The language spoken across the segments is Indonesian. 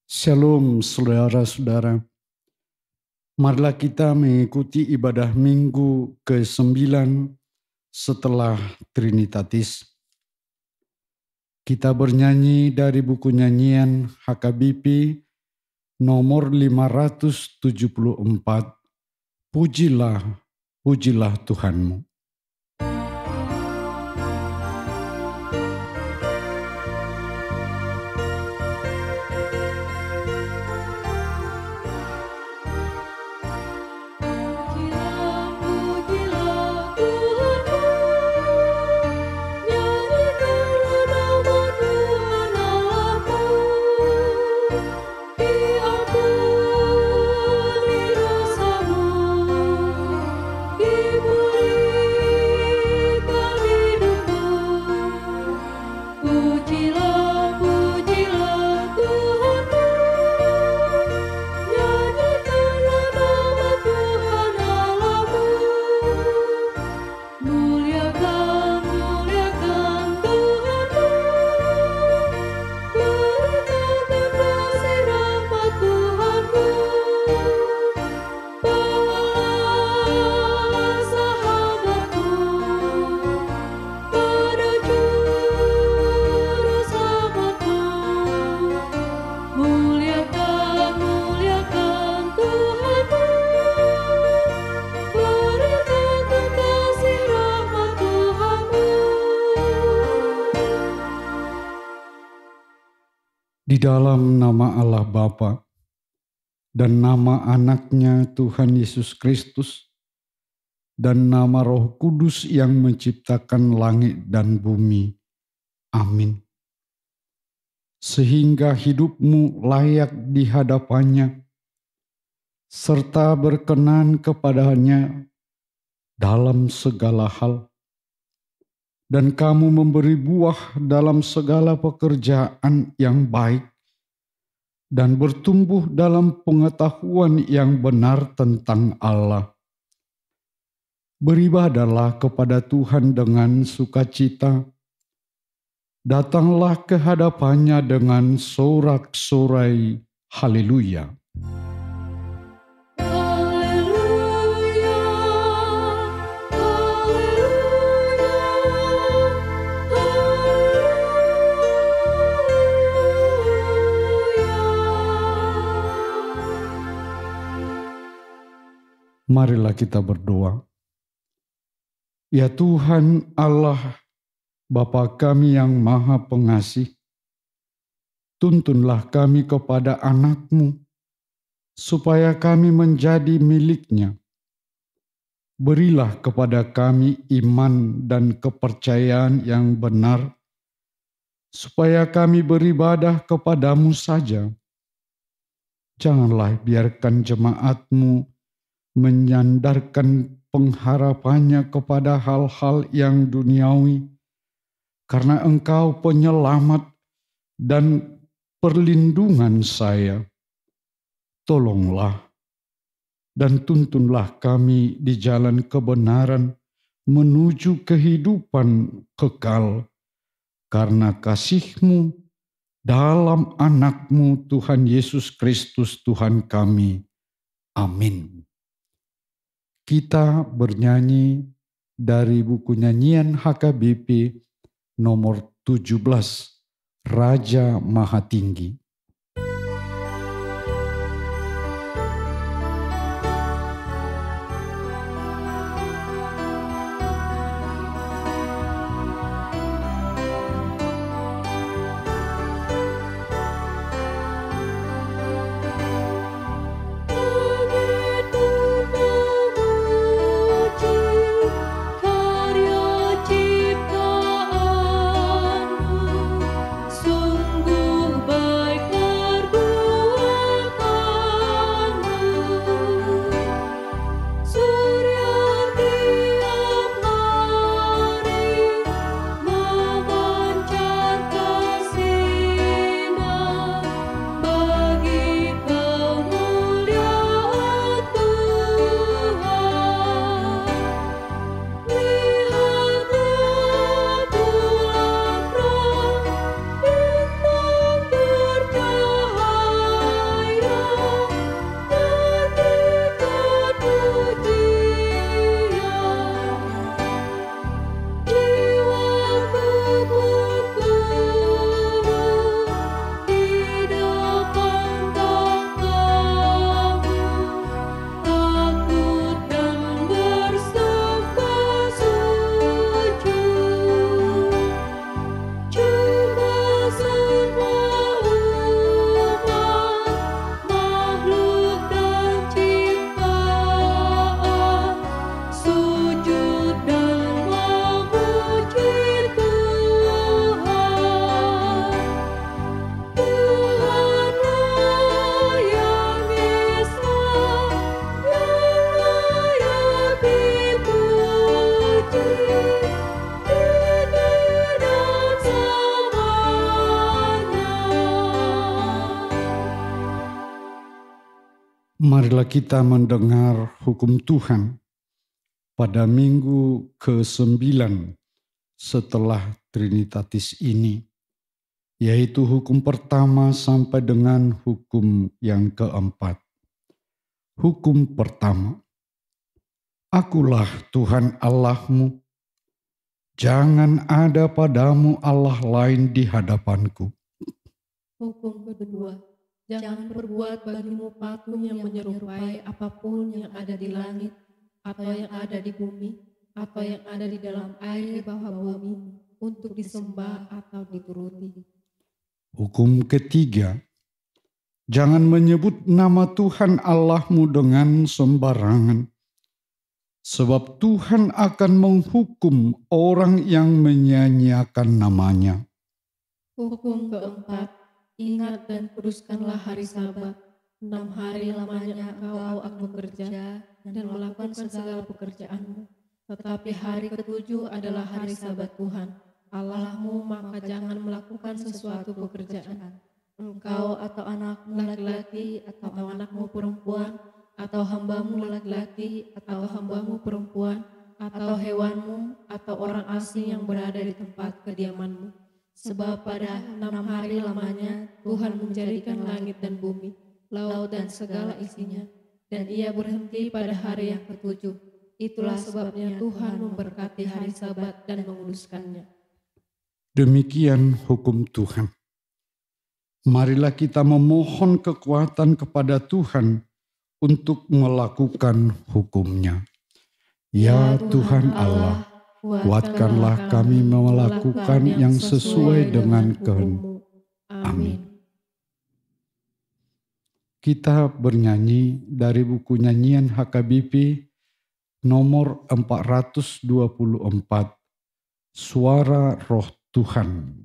Shalom saudara-saudara. Marilah kita mengikuti ibadah minggu ke-9 setelah Trinitatis. Kita bernyanyi dari buku nyanyian HKBP nomor 574, Pujilah, pujilah Tuhanmu. Di dalam nama Allah Bapa dan nama anaknya Tuhan Yesus Kristus dan nama Roh Kudus yang menciptakan langit dan bumi. Amin. Sehingga hidupmu layak di hadapannya serta berkenan kepadanya dalam segala hal. Dan kamu memberi buah dalam segala pekerjaan yang baik dan bertumbuh dalam pengetahuan yang benar tentang Allah. Beribadahlah kepada Tuhan dengan sukacita. Datanglah ke hadapannya dengan sorak-sorai haleluya. Marilah kita berdoa. Ya Tuhan Allah, Bapa kami yang Maha Pengasih, tuntunlah kami kepada anak-Mu, supaya kami menjadi milik-Nya. Berilah kepada kami iman dan kepercayaan yang benar, supaya kami beribadah kepada-Mu saja. Janganlah biarkan jemaat-Mu menyandarkan pengharapannya kepada hal-hal yang duniawi, karena Engkau penyelamat dan perlindungan saya. Tolonglah dan tuntunlah kami di jalan kebenaran menuju kehidupan kekal, karena kasih-Mu dalam anak-Mu Tuhan Yesus Kristus Tuhan kami. Amin. Kita bernyanyi dari buku nyanyian HKBP nomor 17, Raja Maha Tinggi. Sungguh baik Marilah kita mendengar hukum Tuhan pada minggu ke-9 setelah Trinitatis ini, yaitu hukum pertama sampai dengan hukum yang keempat. Hukum pertama, Akulah Tuhan Allahmu, jangan ada padamu Allah lain di hadapanku. Hukum kedua, jangan berbuat bagimu patung yang menyerupai apapun yang ada di langit, atau yang ada di bumi, atau yang ada di dalam air di bawah bumi, untuk disembah atau dituruti. Hukum ketiga, jangan menyebut nama Tuhan Allahmu dengan sembarangan, sebab Tuhan akan menghukum orang yang menyanyiakan namanya. Hukum keempat, ingat dan kuduskanlah hari Sabat. 6 hari lamanya engkau akan bekerja dan melakukan segala pekerjaanmu. Tetapi hari ke-7 adalah hari Sabat Tuhan Allahmu, maka jangan melakukan sesuatu pekerjaan. Engkau atau anakmu laki-laki atau anakmu perempuan, atau hambamu laki-laki atau hambamu perempuan, atau hewanmu atau orang asing yang berada di tempat kediamanmu. Sebab pada 6 hari lamanya Tuhan menjadikan langit dan bumi, laut dan segala isinya, dan Ia berhenti pada hari yang ke-7. Itulah sebabnya Tuhan memberkati hari Sabat dan menguduskannya. Demikian hukum Tuhan. Marilah kita memohon kekuatan kepada Tuhan untuk melakukan hukum-Nya. Ya Tuhan Allah, kuatkanlah kami melakukan yang sesuai dengan kehendak-Mu. Amin. Kita bernyanyi dari buku nyanyian HKBP nomor 424, Suara Roh Tuhan.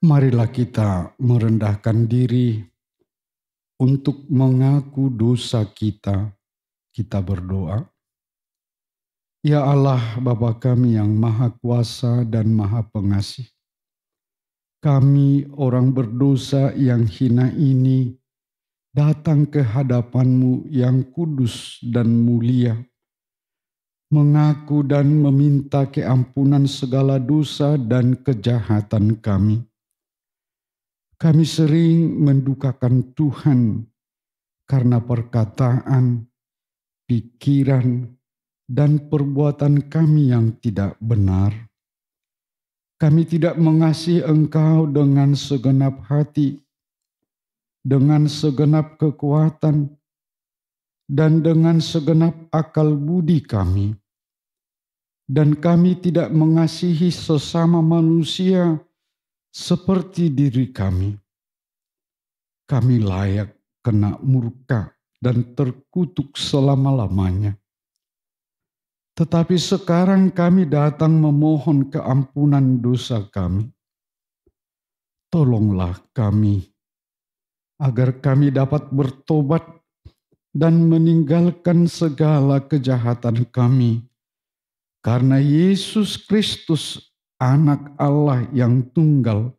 Marilah kita merendahkan diri untuk mengaku dosa kita. Kita berdoa. Ya Allah, Bapa kami yang Maha Kuasa dan Maha Pengasih. Kami orang berdosa yang hina ini datang ke hadapan-Mu yang kudus dan mulia, mengaku dan meminta keampunan segala dosa dan kejahatan kami. Kami sering mendukakan Tuhan karena perkataan, pikiran, dan perbuatan kami yang tidak benar. Kami tidak mengasihi Engkau dengan segenap hati, dengan segenap kekuatan, dan dengan segenap akal budi kami. Dan kami tidak mengasihi sesama manusia seperti diri kami. Kami layak kena murka dan terkutuk selama-lamanya. Tetapi sekarang kami datang memohon keampunan dosa kami. Tolonglah kami, agar kami dapat bertobat dan meninggalkan segala kejahatan kami. Karena Yesus Kristus, Anak Allah yang tunggal,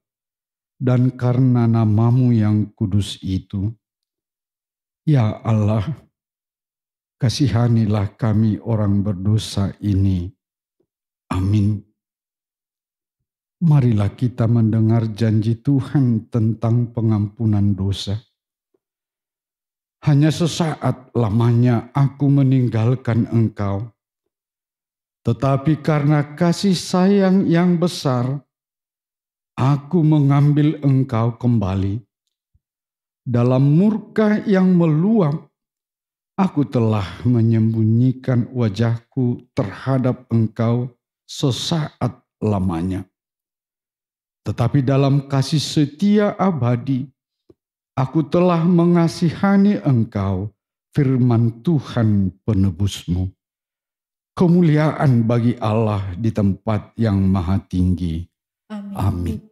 dan karena nama-Mu yang kudus itu. Ya Allah, kasihanilah kami orang berdosa ini. Amin. Marilah kita mendengar janji Tuhan tentang pengampunan dosa. Hanya sesaat lamanya aku meninggalkan engkau. Tetapi karena kasih sayang yang besar, aku mengambil engkau kembali. Dalam murka yang meluap, aku telah menyembunyikan wajahku terhadap engkau sesaat lamanya. Tetapi dalam kasih setia abadi, aku telah mengasihani engkau, firman Tuhan penebusmu. Kemuliaan bagi Allah di tempat yang maha tinggi. Amin.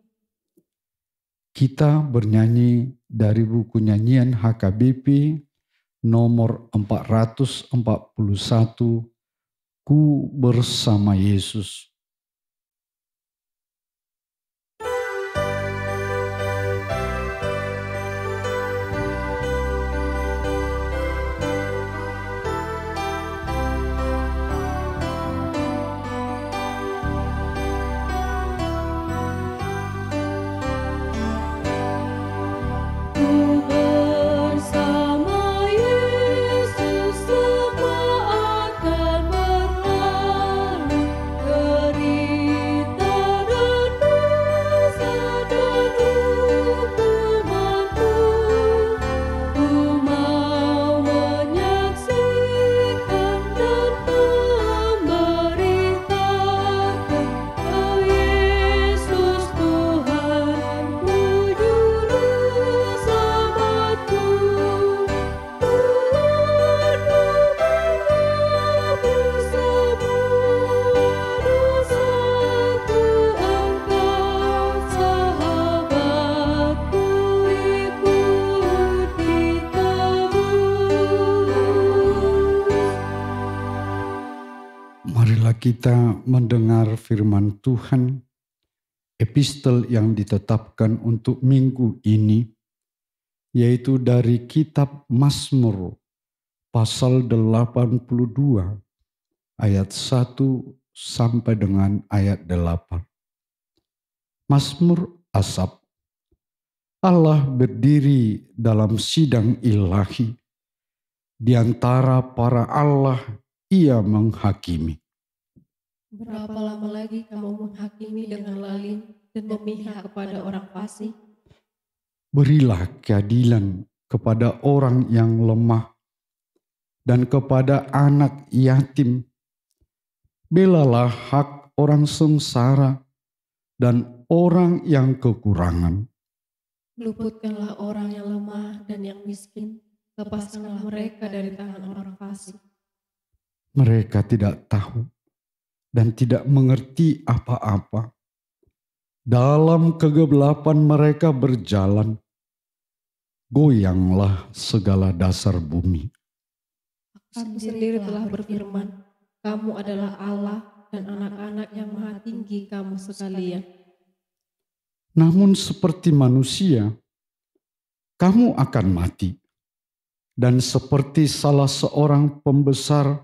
Kita bernyanyi dari buku nyanyian HKBP nomor 441, Ku bersama Yesus. Marilah kita mendengar firman Tuhan, epistel yang ditetapkan untuk minggu ini, yaitu dari kitab Mazmur, pasal 82, ayat 1 sampai dengan ayat 8. Mazmur Asaf. Allah berdiri dalam sidang ilahi, di antara para Allah ia menghakimi. Berapa lama lagi kamu menghakimi dengan lalim dan memihak kepada orang fasik? Berilah keadilan kepada orang yang lemah dan kepada anak yatim. Belalah hak orang sengsara dan orang yang kekurangan. Luputkanlah orang yang lemah dan yang miskin. Lepaskanlah mereka dari tangan orang fasik. Mereka tidak tahu dan tidak mengerti apa-apa. Dalam kegelapan mereka berjalan, goyanglah segala dasar bumi. Aku sendiri telah berfirman, kamu adalah Allah dan anak-anak yang maha tinggi kamu sekalian. Namun seperti manusia, kamu akan mati. Dan seperti salah seorang pembesar,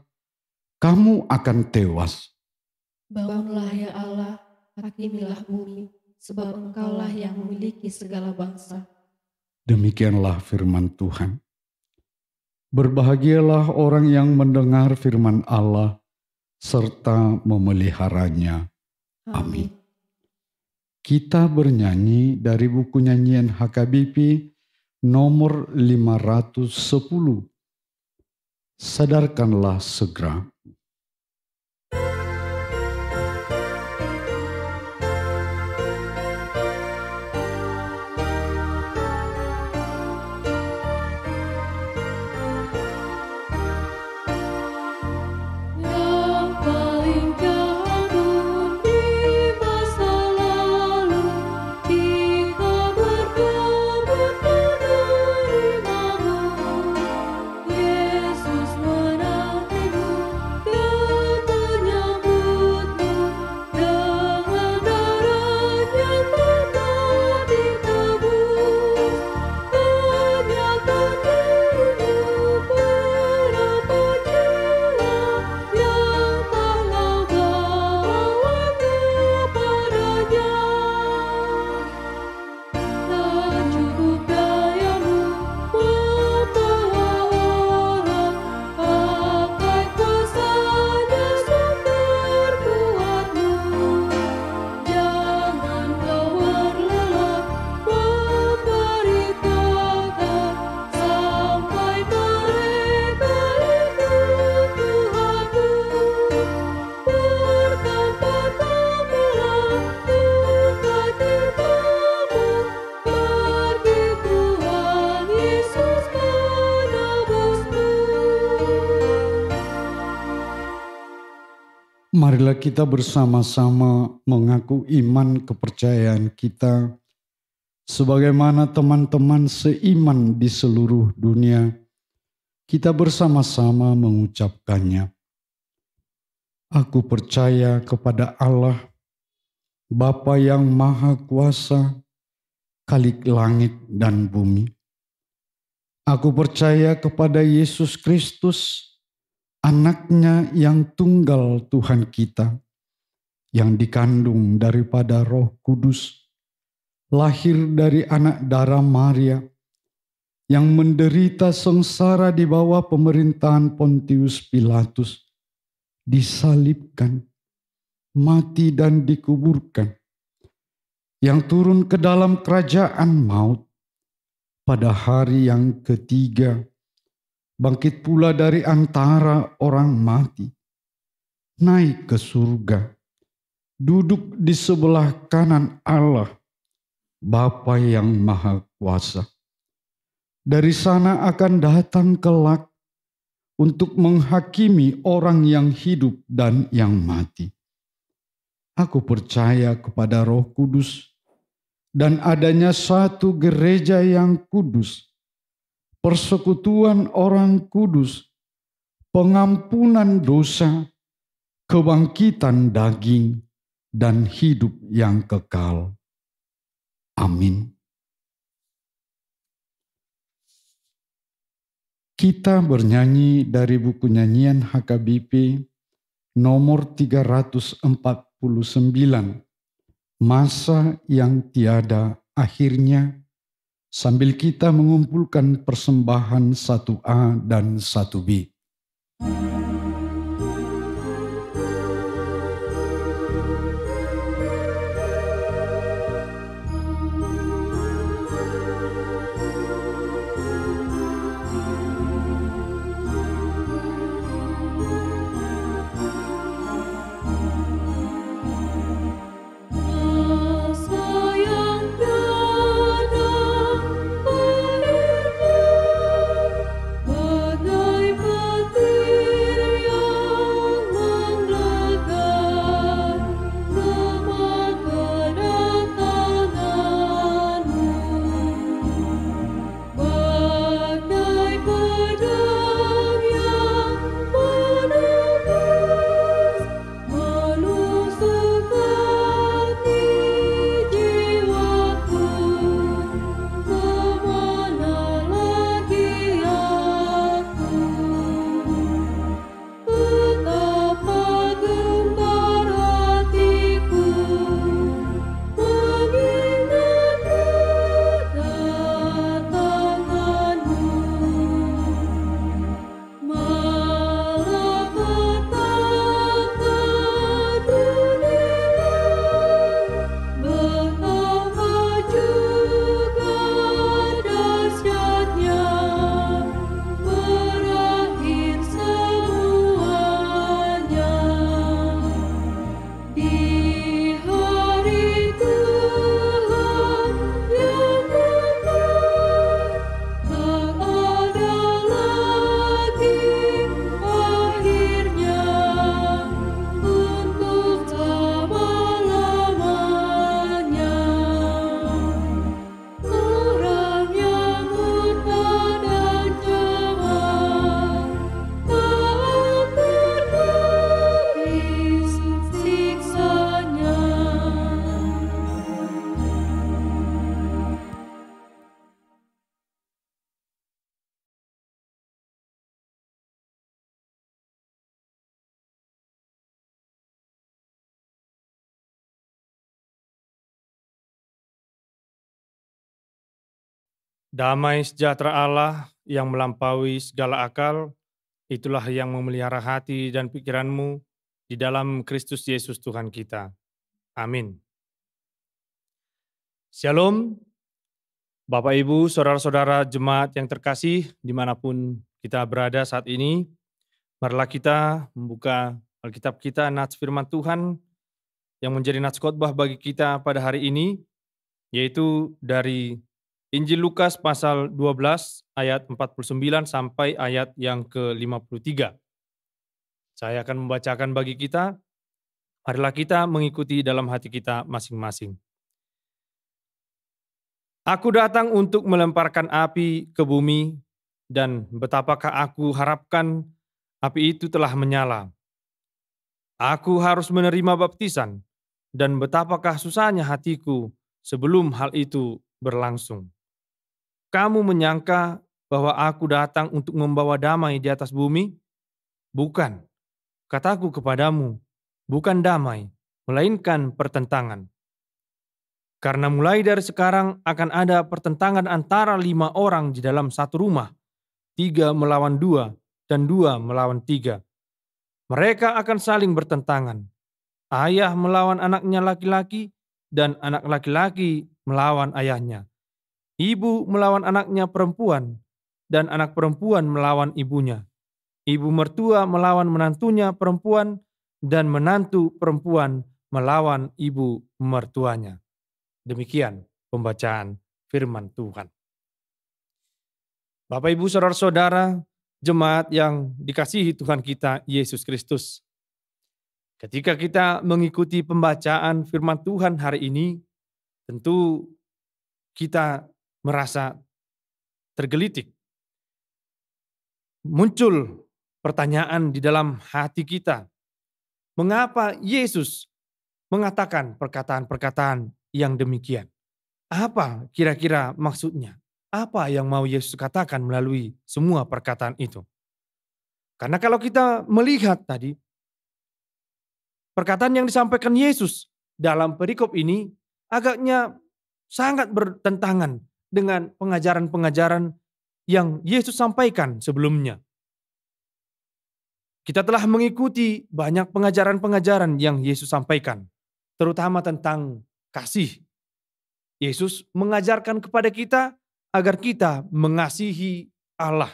kamu akan tewas. Bangunlah ya Allah, hakimilah bumi, sebab engkaulah yang memiliki segala bangsa. Demikianlah firman Tuhan. Berbahagialah orang yang mendengar firman Allah, serta memeliharanya. Amin. Kita bernyanyi dari buku nyanyian HKBP nomor 510. Sadarkanlah segera. Yesus Marilah kita bersama-sama mengaku iman kepercayaan kita sebagaimana teman-teman seiman di seluruh dunia. Kita bersama-sama mengucapkannya. Aku percaya kepada Allah, Bapa yang Maha Kuasa, Khalik langit dan bumi. Aku percaya kepada Yesus Kristus, Anak-Nya yang tunggal Tuhan kita, yang dikandung daripada Roh Kudus, lahir dari anak darah Maria, yang menderita sengsara di bawah pemerintahan Pontius Pilatus, disalibkan, mati dan dikuburkan, yang turun ke dalam kerajaan maut, pada hari yang ketiga, bangkit pula dari antara orang mati, naik ke surga, duduk di sebelah kanan Allah, Bapa yang Maha Kuasa. Dari sana akan datang kelak untuk menghakimi orang yang hidup dan yang mati. Aku percaya kepada Roh Kudus dan adanya satu gereja yang kudus, persekutuan orang kudus, pengampunan dosa, kebangkitan daging, dan hidup yang kekal. Amin. Kita bernyanyi dari buku nyanyian HKBP nomor 349, Masa yang Tiada Akhirnya, sambil kita mengumpulkan persembahan 1A dan 1B. Damai sejahtera Allah yang melampaui segala akal, itulah yang memelihara hati dan pikiranmu di dalam Kristus Yesus Tuhan kita. Amin. Shalom, Bapak Ibu, Saudara-saudara jemaat yang terkasih dimanapun kita berada saat ini. Marilah kita membuka Alkitab kita, nats firman Tuhan yang menjadi nats khotbah bagi kita pada hari ini, yaitu dari Injil Lukas pasal 12 ayat 49 sampai ayat yang ke-53. Saya akan membacakan bagi kita Marilah kita mengikuti dalam hati kita masing-masing. Aku datang untuk melemparkan api ke bumi, dan betapakah aku harapkan api itu telah menyala. Aku harus menerima baptisan, dan betapakah susahnya hatiku sebelum hal itu berlangsung. Kamu menyangka bahwa aku datang untuk membawa damai di atas bumi? Bukan, kataku kepadamu, bukan damai, melainkan pertentangan. Karena mulai dari sekarang akan ada pertentangan antara 5 orang di dalam satu rumah, 3 melawan 2, dan 2 melawan 3. Mereka akan saling bertentangan. Ayah melawan anaknya laki-laki, dan anak laki-laki melawan ayahnya. Ibu melawan anaknya perempuan, dan anak perempuan melawan ibunya. Ibu mertua melawan menantunya perempuan, dan menantu perempuan melawan ibu mertuanya. Demikian pembacaan firman Tuhan. Bapak, Ibu, saudara-saudara, jemaat yang dikasihi Tuhan kita Yesus Kristus. Ketika kita mengikuti pembacaan firman Tuhan hari ini, tentu kita merasa tergelitik. Muncul pertanyaan di dalam hati kita. Mengapa Yesus mengatakan perkataan-perkataan yang demikian? Apa kira-kira maksudnya? Apa yang mau Yesus katakan melalui semua perkataan itu? Karena kalau kita melihat tadi, perkataan yang disampaikan Yesus dalam perikop ini agaknya sangat bertentangan dengan pengajaran-pengajaran yang Yesus sampaikan sebelumnya. Kita telah mengikuti banyak pengajaran-pengajaran yang Yesus sampaikan, terutama tentang kasih. Yesus mengajarkan kepada kita agar kita mengasihi Allah,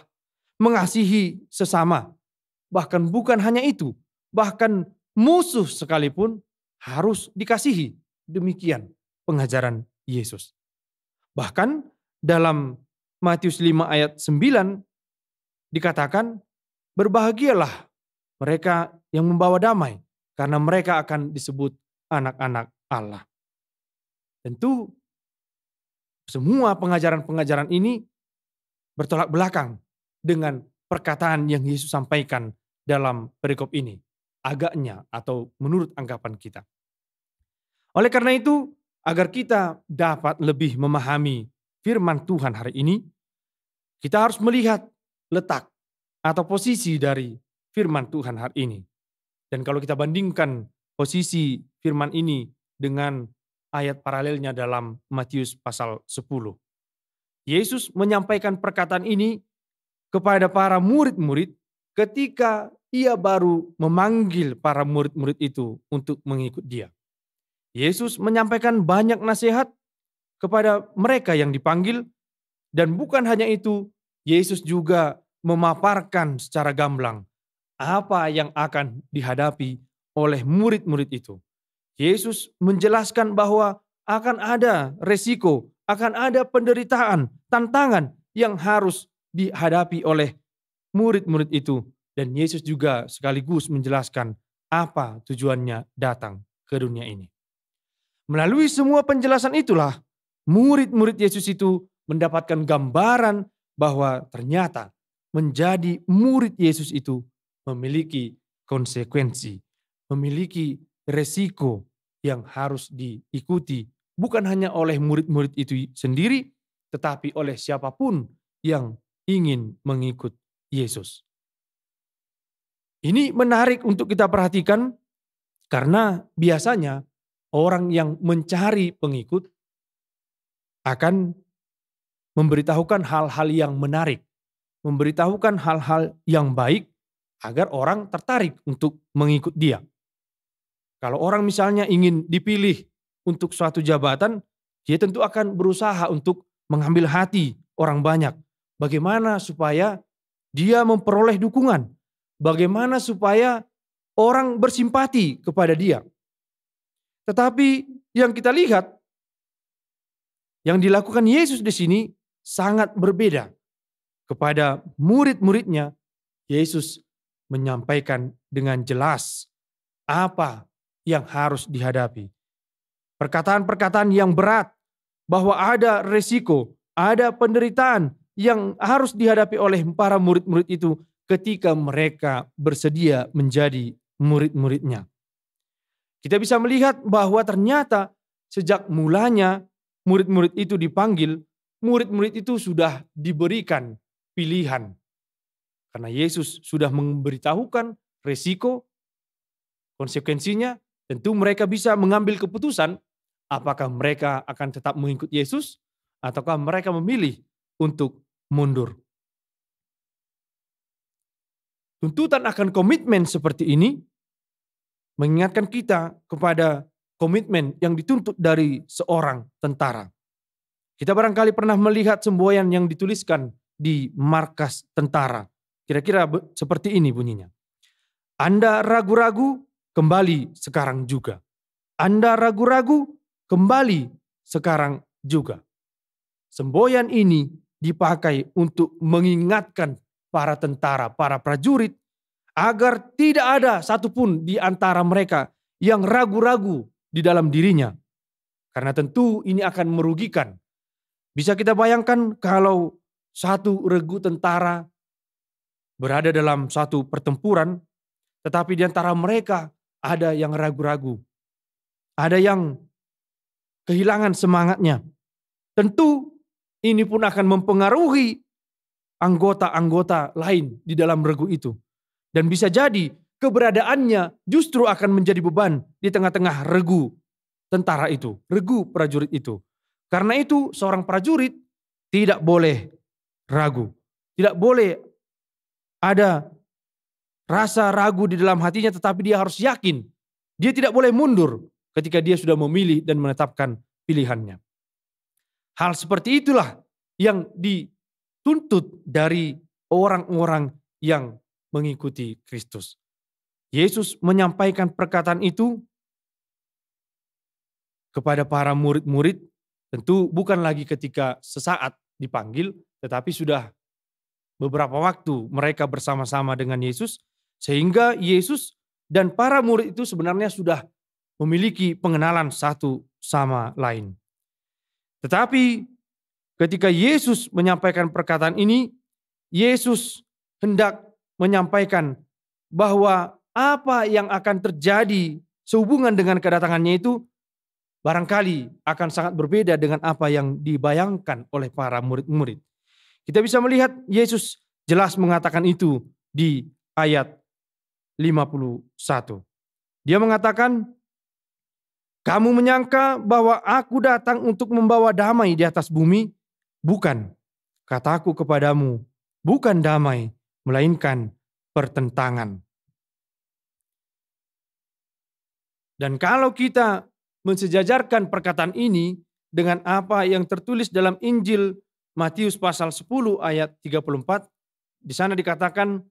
mengasihi sesama. Bahkan bukan hanya itu, bahkan musuh sekalipun harus dikasihi. Demikian pengajaran Yesus. Bahkan dalam Matius 5 ayat 9 dikatakan, berbahagialah mereka yang membawa damai, karena mereka akan disebut anak-anak Allah. Tentu semua pengajaran-pengajaran ini bertolak belakang dengan perkataan yang Yesus sampaikan dalam perikop ini. Agaknya atau menurut anggapan kita. Oleh karena itu, agar kita dapat lebih memahami firman Tuhan hari ini, kita harus melihat letak atau posisi dari firman Tuhan hari ini. Dan kalau kita bandingkan posisi firman ini dengan ayat paralelnya dalam Matius pasal 10. Yesus menyampaikan perkataan ini kepada para murid-murid ketika ia baru memanggil para murid-murid itu untuk mengikut dia. Yesus menyampaikan banyak nasihat kepada mereka yang dipanggil, dan bukan hanya itu, Yesus juga memaparkan secara gamblang apa yang akan dihadapi oleh murid-murid itu. Yesus menjelaskan bahwa akan ada resiko, akan ada penderitaan, tantangan yang harus dihadapi oleh murid-murid itu. Dan Yesus juga sekaligus menjelaskan apa tujuannya datang ke dunia ini. Melalui semua penjelasan itulah, murid-murid Yesus itu mendapatkan gambaran bahwa ternyata menjadi murid Yesus itu memiliki konsekuensi, memiliki resiko yang harus diikuti bukan hanya oleh murid-murid itu sendiri, tetapi oleh siapapun yang ingin mengikut Yesus. Ini menarik untuk kita perhatikan karena biasanya orang yang mencari pengikut akan memberitahukan hal-hal yang menarik, memberitahukan hal-hal yang baik agar orang tertarik untuk mengikut dia. Kalau orang misalnya ingin dipilih untuk suatu jabatan, dia tentu akan berusaha untuk mengambil hati orang banyak. Bagaimana supaya dia memperoleh dukungan? Bagaimana supaya orang bersimpati kepada dia? Tetapi yang kita lihat, yang dilakukan Yesus di sini sangat berbeda. Kepada murid-muridnya, Yesus menyampaikan dengan jelas apa yang harus dihadapi. Perkataan-perkataan yang berat bahwa ada resiko, ada penderitaan yang harus dihadapi oleh para murid-murid itu ketika mereka bersedia menjadi murid-muridnya. Kita bisa melihat bahwa ternyata sejak mulanya murid-murid itu dipanggil, murid-murid itu sudah diberikan pilihan. Karena Yesus sudah memberitahukan resiko, konsekuensinya, tentu mereka bisa mengambil keputusan apakah mereka akan tetap mengikut Yesus ataukah mereka memilih untuk mundur. Tuntutan akan komitmen seperti ini mengingatkan kita kepada komitmen yang dituntut dari seorang tentara. Kita barangkali pernah melihat semboyan yang dituliskan di markas tentara. Kira-kira seperti ini bunyinya. Anda ragu-ragu, kembali sekarang juga. Anda ragu-ragu, kembali sekarang juga. Semboyan ini dipakai untuk mengingatkan para tentara, para prajurit, agar tidak ada satupun di antara mereka yang ragu-ragu di dalam dirinya. Karena tentu ini akan merugikan. Bisa kita bayangkan kalau satu regu tentara berada dalam satu pertempuran, tetapi di antara mereka ada yang ragu-ragu. Ada yang kehilangan semangatnya. Tentu ini pun akan mempengaruhi anggota-anggota lain di dalam regu itu. Dan bisa jadi keberadaannya justru akan menjadi beban di tengah-tengah regu tentara itu, regu prajurit itu. Karena itu seorang prajurit tidak boleh ragu. Tidak boleh ada rasa ragu di dalam hatinya, tetapi dia harus yakin. Dia tidak boleh mundur ketika dia sudah memilih dan menetapkan pilihannya. Hal seperti itulah yang dituntut dari orang-orang yang mengikuti Kristus. Yesus menyampaikan perkataan itu kepada para murid-murid, tentu bukan lagi ketika sesaat dipanggil, tetapi sudah beberapa waktu mereka bersama-sama dengan Yesus, sehingga Yesus dan para murid itu sebenarnya sudah memiliki pengenalan satu sama lain. Tetapi ketika Yesus menyampaikan perkataan ini, Yesus hendak menyampaikan bahwa apa yang akan terjadi sehubungan dengan kedatangannya itu barangkali akan sangat berbeda dengan apa yang dibayangkan oleh para murid-murid. Kita bisa melihat Yesus jelas mengatakan itu di ayat 51. Dia mengatakan, "Kamu menyangka bahwa aku datang untuk membawa damai di atas bumi? Bukan. Kataku kepadamu, bukan damai, melainkan pertentangan." Dan kalau kita mensejajarkan perkataan ini dengan apa yang tertulis dalam Injil Matius pasal 10 ayat 34, di sana dikatakan,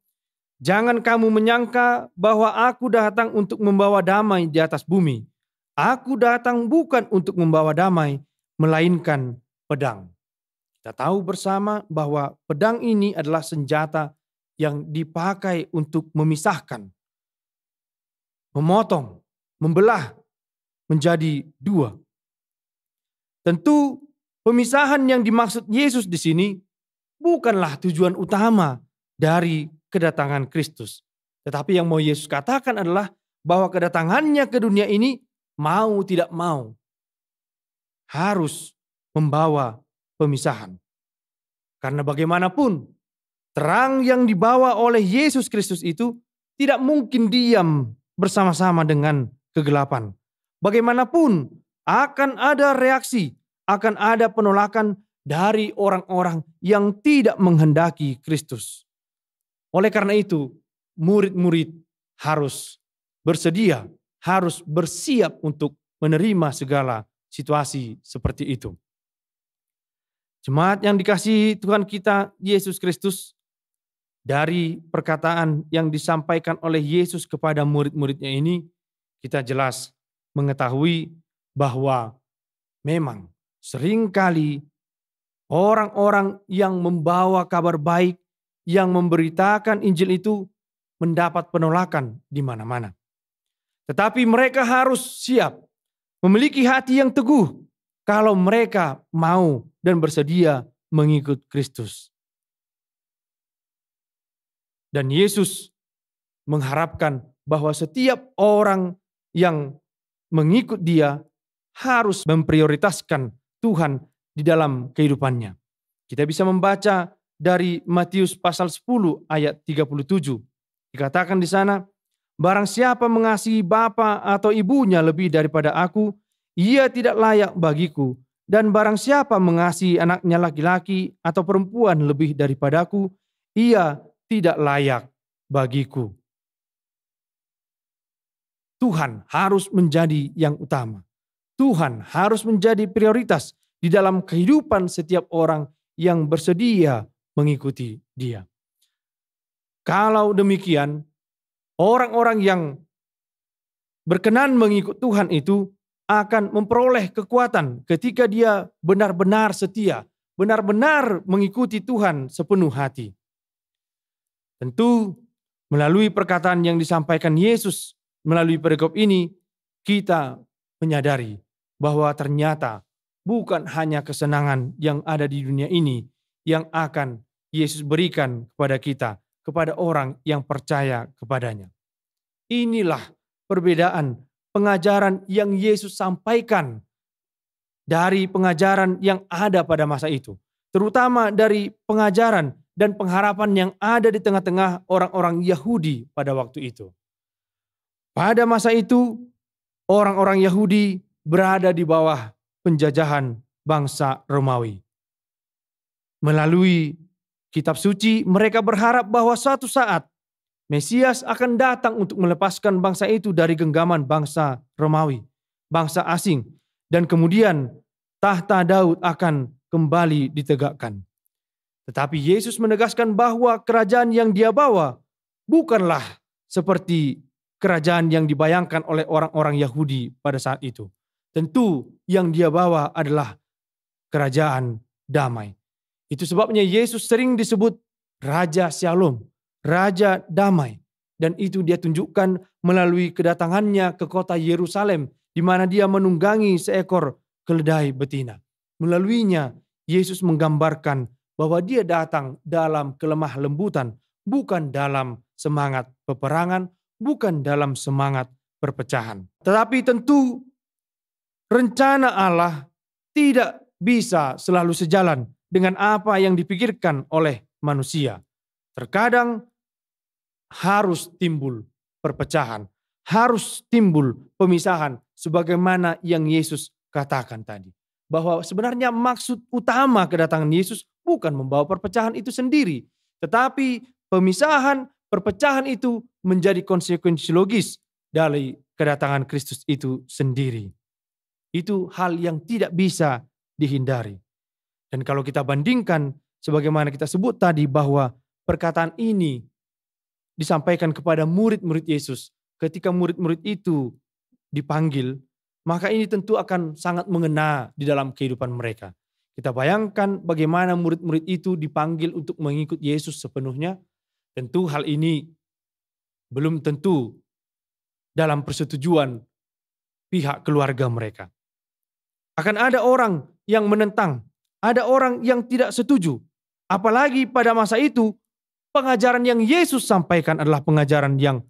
"Jangan kamu menyangka bahwa aku datang untuk membawa damai di atas bumi. Aku datang bukan untuk membawa damai, melainkan pedang." Kita tahu bersama bahwa pedang ini adalah senjata yang dipakai untuk memisahkan, memotong, membelah menjadi dua. Tentu pemisahan yang dimaksud Yesus di sini bukanlah tujuan utama dari kedatangan Kristus. Tetapi yang mau Yesus katakan adalah bahwa kedatangannya ke dunia ini mau tidak mau harus membawa pemisahan. Karena bagaimanapun terang yang dibawa oleh Yesus Kristus itu tidak mungkin diam bersama-sama dengan kegelapan. Bagaimanapun akan ada reaksi, akan ada penolakan dari orang-orang yang tidak menghendaki Kristus. Oleh karena itu, murid-murid harus bersedia, harus bersiap untuk menerima segala situasi seperti itu. Jemaat yang dikasihi Tuhan kita Yesus Kristus, dari perkataan yang disampaikan oleh Yesus kepada murid-muridnya ini, kita jelas mengetahui bahwa memang seringkali orang-orang yang membawa kabar baik, yang memberitakan Injil itu mendapat penolakan di mana-mana. Tetapi mereka harus siap, memiliki hati yang teguh kalau mereka mau dan bersedia mengikut Kristus. Dan Yesus mengharapkan bahwa setiap orang yang mengikut Dia harus memprioritaskan Tuhan di dalam kehidupannya. Kita bisa membaca dari Matius pasal 10 ayat 37. Dikatakan di sana, barang siapa mengasihi bapa atau ibunya lebih daripada aku, ia tidak layak bagiku. Dan barang siapa mengasihi anaknya laki-laki atau perempuan lebih daripadaku, ia tidak layak bagiku. Tuhan harus menjadi yang utama. Tuhan harus menjadi prioritas di dalam kehidupan setiap orang yang bersedia mengikuti Dia. Kalau demikian, orang-orang yang berkenan mengikut Tuhan itu akan memperoleh kekuatan ketika dia benar-benar setia, benar-benar mengikuti Tuhan sepenuh hati. Tentu melalui perkataan yang disampaikan Yesus melalui perikop ini, kita menyadari bahwa ternyata bukan hanya kesenangan yang ada di dunia ini yang akan Yesus berikan kepada kita, kepada orang yang percaya kepadanya. Inilah perbedaan pengajaran yang Yesus sampaikan dari pengajaran yang ada pada masa itu. Terutama dari pengajaran dan pengharapan yang ada di tengah-tengah orang-orang Yahudi pada waktu itu. Pada masa itu, orang-orang Yahudi berada di bawah penjajahan bangsa Romawi. Melalui kitab suci, mereka berharap bahwa suatu saat Mesias akan datang untuk melepaskan bangsa itu dari genggaman bangsa Romawi, bangsa asing, dan kemudian tahta Daud akan kembali ditegakkan. Tetapi Yesus menegaskan bahwa kerajaan yang Dia bawa bukanlah seperti kerajaan yang dibayangkan oleh orang-orang Yahudi pada saat itu. Tentu yang Dia bawa adalah kerajaan damai. Itu sebabnya Yesus sering disebut Raja Shalom, Raja Damai. Dan itu Dia tunjukkan melalui kedatangannya ke kota Yerusalem, di mana Dia menunggangi seekor keledai betina. Melaluinya Yesus menggambarkan bahwa Dia datang dalam kelemah lembutan, bukan dalam semangat peperangan, bukan dalam semangat perpecahan. Tetapi tentu rencana Allah tidak bisa selalu sejalan dengan apa yang dipikirkan oleh manusia. Terkadang harus timbul perpecahan, harus timbul pemisahan, sebagaimana yang Yesus katakan tadi. Bahwa sebenarnya maksud utama kedatangan Yesus bukan membawa perpecahan itu sendiri, tetapi pemisahan, perpecahan itu menjadi konsekuensi logis dari kedatangan Kristus itu sendiri. Itu hal yang tidak bisa dihindari. Dan kalau kita bandingkan, sebagaimana kita sebut tadi bahwa perkataan ini disampaikan kepada murid-murid Yesus. Ketika murid-murid itu dipanggil, maka ini tentu akan sangat mengena di dalam kehidupan mereka. Kita bayangkan bagaimana murid-murid itu dipanggil untuk mengikut Yesus sepenuhnya. Tentu hal ini belum tentu dalam persetujuan pihak keluarga mereka. Akan ada orang yang menentang, ada orang yang tidak setuju. Apalagi pada masa itu, pengajaran yang Yesus sampaikan adalah pengajaran yang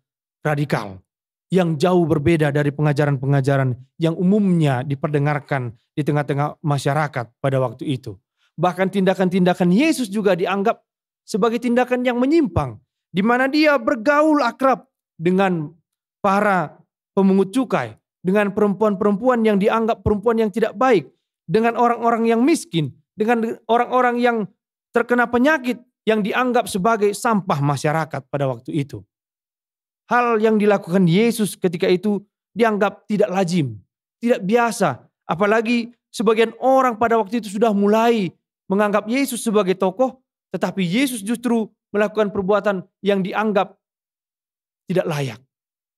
radikal, yang jauh berbeda dari pengajaran-pengajaran yang umumnya diperdengarkan di tengah-tengah masyarakat pada waktu itu. Bahkan tindakan-tindakan Yesus juga dianggap sebagai tindakan yang menyimpang, di mana Dia bergaul akrab dengan para pemungut cukai, dengan perempuan-perempuan yang dianggap perempuan yang tidak baik, dengan orang-orang yang miskin, dengan orang-orang yang terkena penyakit yang dianggap sebagai sampah masyarakat pada waktu itu. Hal yang dilakukan Yesus ketika itu dianggap tidak lazim, tidak biasa. Apalagi sebagian orang pada waktu itu sudah mulai menganggap Yesus sebagai tokoh, tetapi Yesus justru melakukan perbuatan yang dianggap tidak layak.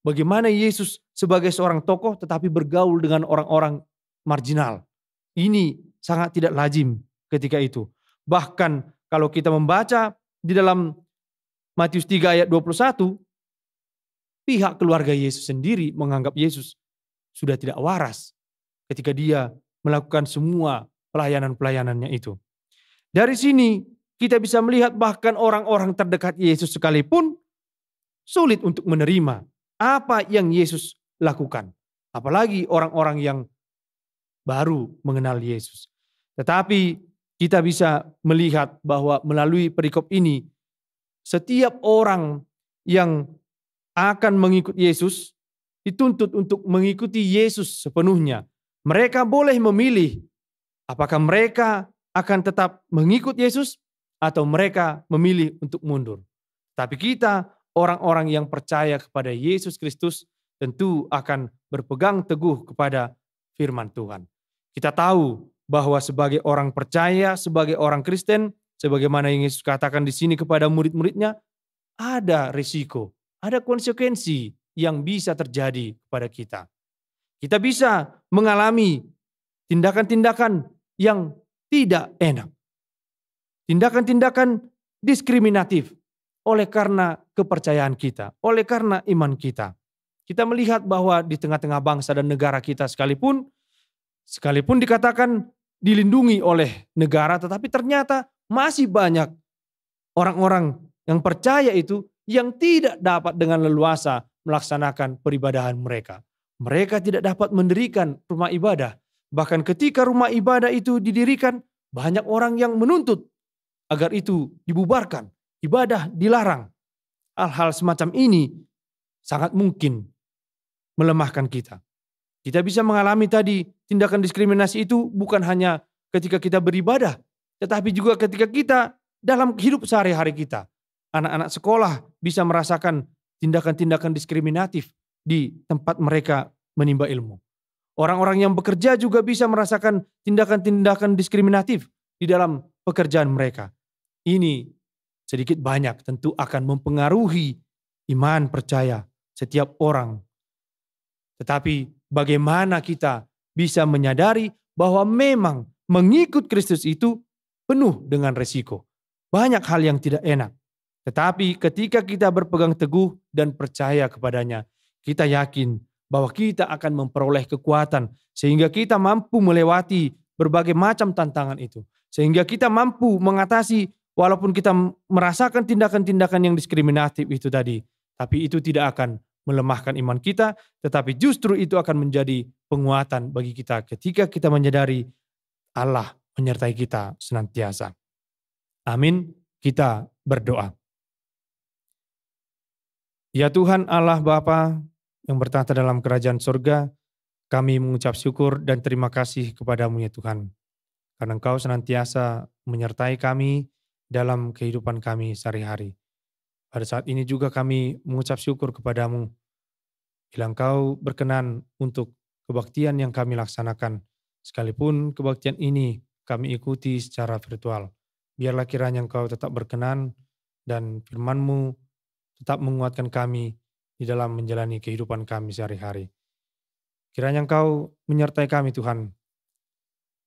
Bagaimana Yesus sebagai seorang tokoh tetapi bergaul dengan orang-orang marginal. Ini sangat tidak lazim ketika itu. Bahkan kalau kita membaca di dalam Matius 3 ayat 21, pihak keluarga Yesus sendiri menganggap Yesus sudah tidak waras ketika dia melakukan semua pelayanan-pelayanannya itu. Dari sini kita bisa melihat bahkan orang-orang terdekat Yesus sekalipun sulit untuk menerima apa yang Yesus lakukan. Apalagi orang-orang yang baru mengenal Yesus. Tetapi kita bisa melihat bahwa melalui perikop ini, setiap orang yang akan mengikut Yesus dituntut untuk mengikuti Yesus sepenuhnya. Mereka boleh memilih apakah mereka akan tetap mengikut Yesus atau mereka memilih untuk mundur. Tapi kita, orang-orang yang percaya kepada Yesus Kristus, tentu akan berpegang teguh kepada firman Tuhan. Kita tahu bahwa sebagai orang percaya, sebagai orang Kristen, sebagaimana yang Yesus katakan di sini kepada murid-muridnya, ada risiko, ada konsekuensi yang bisa terjadi kepada kita. Kita bisa mengalami tindakan-tindakan yang tidak enak. Tindakan-tindakan diskriminatif oleh karena kepercayaan kita, oleh karena iman kita. Kita melihat bahwa di tengah-tengah bangsa dan negara kita sekalipun dikatakan dilindungi oleh negara, tetapi ternyata masih banyak orang-orang yang percaya itu yang tidak dapat dengan leluasa melaksanakan peribadahan mereka. Mereka tidak dapat mendirikan rumah ibadah. Bahkan ketika rumah ibadah itu didirikan, banyak orang yang menuntut agar itu dibubarkan, ibadah dilarang. Hal-hal semacam ini sangat mungkin melemahkan kita. Kita bisa mengalami tadi tindakan diskriminasi itu bukan hanya ketika kita beribadah, tetapi juga ketika kita dalam hidup sehari-hari kita. Anak-anak sekolah bisa merasakan tindakan-tindakan diskriminatif di tempat mereka menimba ilmu. Orang-orang yang bekerja juga bisa merasakan tindakan-tindakan diskriminatif di dalam pekerjaan mereka. Ini sedikit banyak tentu akan mempengaruhi iman percaya setiap orang. Tetapi bagaimana kita bisa menyadari bahwa memang mengikut Kristus itu penuh dengan resiko. Banyak hal yang tidak enak. Tetapi ketika kita berpegang teguh dan percaya kepadanya, kita yakin bahwa kita akan memperoleh kekuatan sehingga kita mampu melewati berbagai macam tantangan itu. Sehingga kita mampu mengatasi walaupun kita merasakan tindakan-tindakan yang diskriminatif itu tadi. Tapi itu tidak akan melemahkan iman kita, tetapi justru itu akan menjadi penguatan bagi kita ketika kita menyadari Allah menyertai kita senantiasa. Amin. Kita berdoa. Ya Tuhan Allah Bapa yang bertahta dalam kerajaan surga, kami mengucap syukur dan terima kasih kepadamu ya Tuhan. Karena Engkau senantiasa menyertai kami dalam kehidupan kami sehari-hari. Pada saat ini juga kami mengucap syukur kepadamu. Bila Engkau berkenan untuk kebaktian yang kami laksanakan, sekalipun kebaktian ini kami ikuti secara virtual. Biarlah kiranya Engkau tetap berkenan dan firman-Mu tetap menguatkan kami di dalam menjalani kehidupan kami sehari-hari. Kiranya Engkau menyertai kami Tuhan.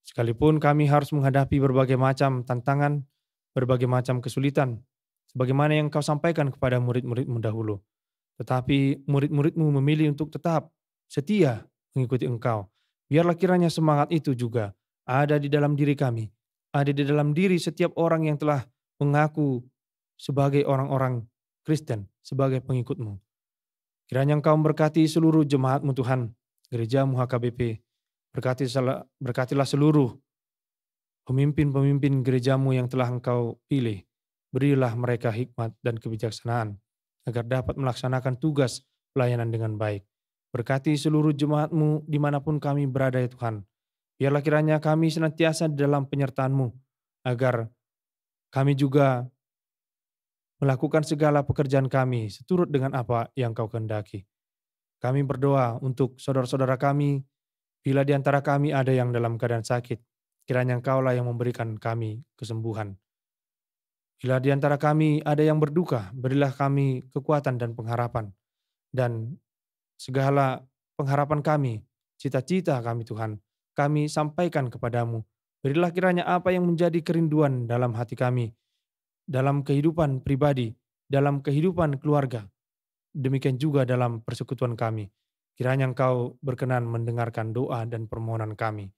Sekalipun kami harus menghadapi berbagai macam tantangan, berbagai macam kesulitan, sebagaimana yang Engkau sampaikan kepada murid-murid-Mu dahulu. Tetapi murid-murid-Mu memilih untuk tetap setia mengikuti Engkau. Biarlah kiranya semangat itu juga ada di dalam diri kami, ada di dalam diri setiap orang yang telah mengaku sebagai orang-orang Kristen, sebagai pengikut-Mu. Kiranya Engkau memberkati seluruh jemaat-Mu Tuhan, gereja-Mu HKBP. Berkatilah seluruh pemimpin-pemimpin gereja-Mu yang telah Engkau pilih. Berilah mereka hikmat dan kebijaksanaan, agar dapat melaksanakan tugas pelayanan dengan baik. Berkati seluruh jemaat-Mu dimanapun kami berada ya Tuhan. Biarlah kiranya kami senantiasa di dalam penyertaan-Mu, agar kami juga melakukan segala pekerjaan kami seturut dengan apa yang Kau kehendaki. Kami berdoa untuk saudara-saudara kami, bila di antara kami ada yang dalam keadaan sakit, kiranya Engkaulah yang memberikan kami kesembuhan. Bila di antara kami ada yang berduka, berilah kami kekuatan dan pengharapan. Dan segala pengharapan kami, cita-cita kami Tuhan, kami sampaikan kepadamu. Berilah kiranya apa yang menjadi kerinduan dalam hati kami, dalam kehidupan pribadi, dalam kehidupan keluarga. demikian juga dalam persekutuan kami. Kiranya Engkau berkenan mendengarkan doa dan permohonan kami.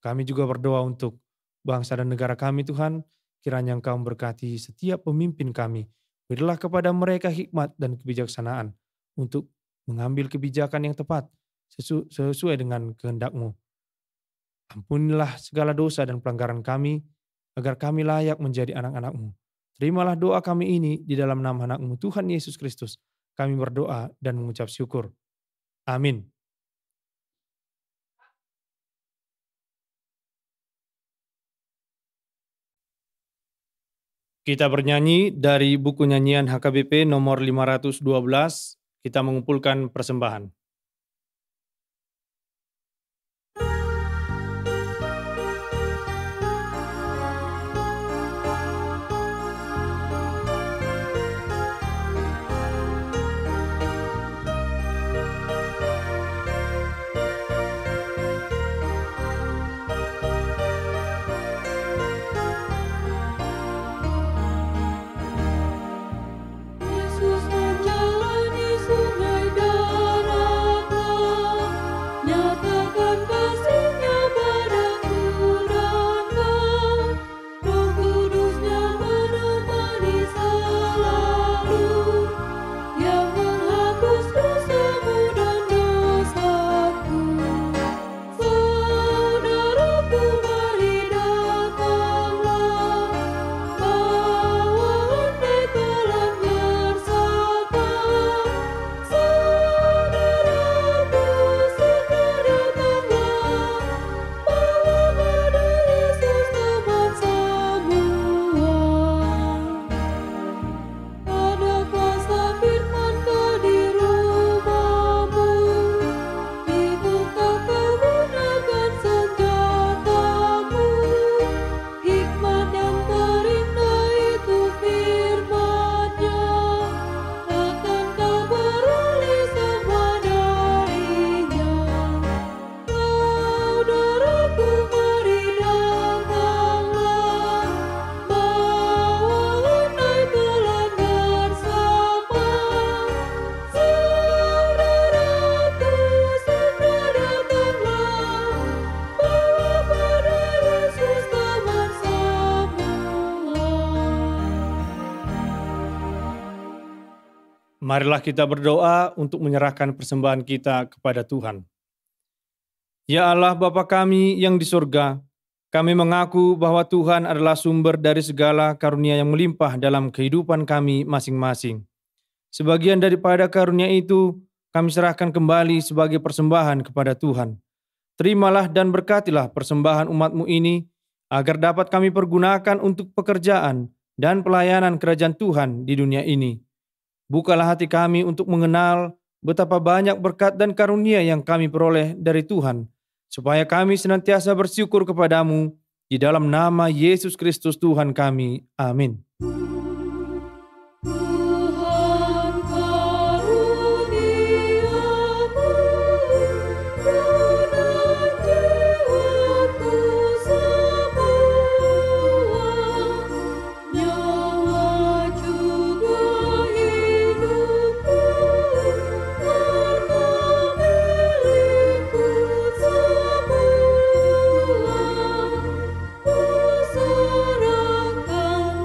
Kami juga berdoa untuk bangsa dan negara kami Tuhan. Kiranya Engkau memberkati setiap pemimpin kami. Berilah kepada mereka hikmat dan kebijaksanaan untuk mengambil kebijakan yang tepat sesuai dengan kehendak-Mu. Ampunilah segala dosa dan pelanggaran kami, agar kami layak menjadi anak-anak-Mu. Terimalah doa kami ini di dalam nama anak-Mu Tuhan Yesus Kristus. Kami berdoa dan mengucap syukur. Amin. Kita bernyanyi dari buku nyanyian HKBP nomor 512, kita mengumpulkan persembahan. Yesus menjalani sungai darahnya, nyatakan kasih-Nya padaku dan kau. Roh Kudus-Nya menemani selalu, yang menghapus dosamu dan dosaku. Saudaraku, mari datanglah, bawa andai Tuhan bersama. Saudaraku, segera datanglah, bawa pada Yesus teman semua. Ada kuasa firman-Nya di rumahmu, dibuka kau gunakan senjatamu. Hikmat yang terindah itu firman-Nya, takkan kau beroleh semua darinya. Saudaraku, mari datanglah, bawa andai Tuhan bersama. Saudaraku, segera datanglah, bawa pada Yesus teman semua. Marilah kita berdoa untuk menyerahkan persembahan kita kepada Tuhan. Ya Allah Bapa kami yang di surga, kami mengaku bahwa Tuhan adalah sumber dari segala karunia yang melimpah dalam kehidupan kami masing-masing. Sebagian daripada karunia itu kami serahkan kembali sebagai persembahan kepada Tuhan. Terimalah dan berkatilah persembahan umat-Mu ini, agar dapat kami pergunakan untuk pekerjaan dan pelayanan kerajaan Tuhan di dunia ini. Bukalah hati kami untuk mengenal betapa banyak berkat dan karunia yang kami peroleh dari Tuhan, supaya kami senantiasa bersyukur kepadamu di dalam nama Yesus Kristus Tuhan kami. Amin. Tuhan karuniamu, dan jiwaku semua, nyawa juga hidupku, harta milikku semua, ku serahkan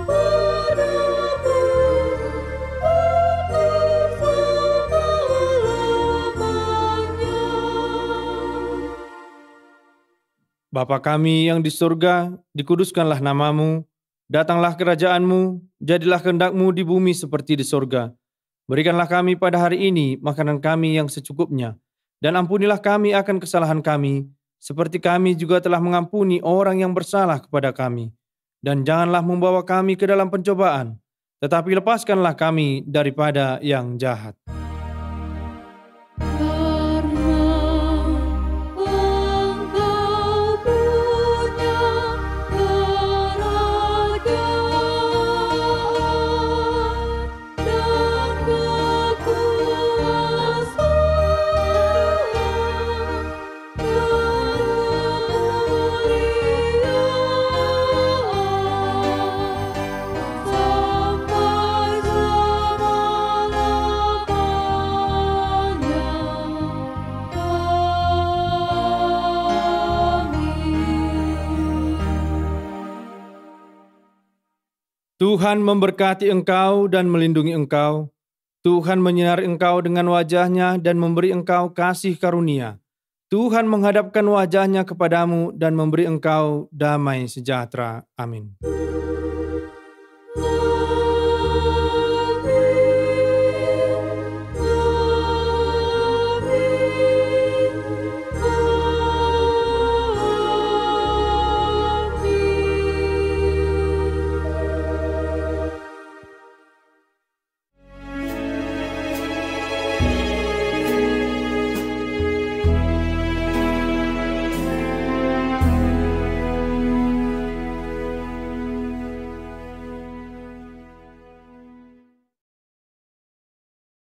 padamu untuk selama-lamanya. Bapa kami yang di surga, dikuduskanlah namamu, datanglah kerajaan-Mu, jadilah kehendak-Mu di bumi seperti di surga. Berikanlah kami pada hari ini makanan kami yang secukupnya, dan ampunilah kami akan kesalahan kami, seperti kami juga telah mengampuni orang yang bersalah kepada kami. Dan janganlah membawa kami ke dalam pencobaan, tetapi lepaskanlah kami daripada yang jahat. Karena Engkau punya kerajaan dan kekuasaan dan kemuliaan sampai selama-lamanya. Tuhan memberkati engkau dan melindungi engkau. Tuhan menyinari engkau dengan wajah-Nya dan memberi engkau kasih karunia. Tuhan menghadapkan wajah-Nya kepadamu dan memberi engkau damai sejahtera. Amin.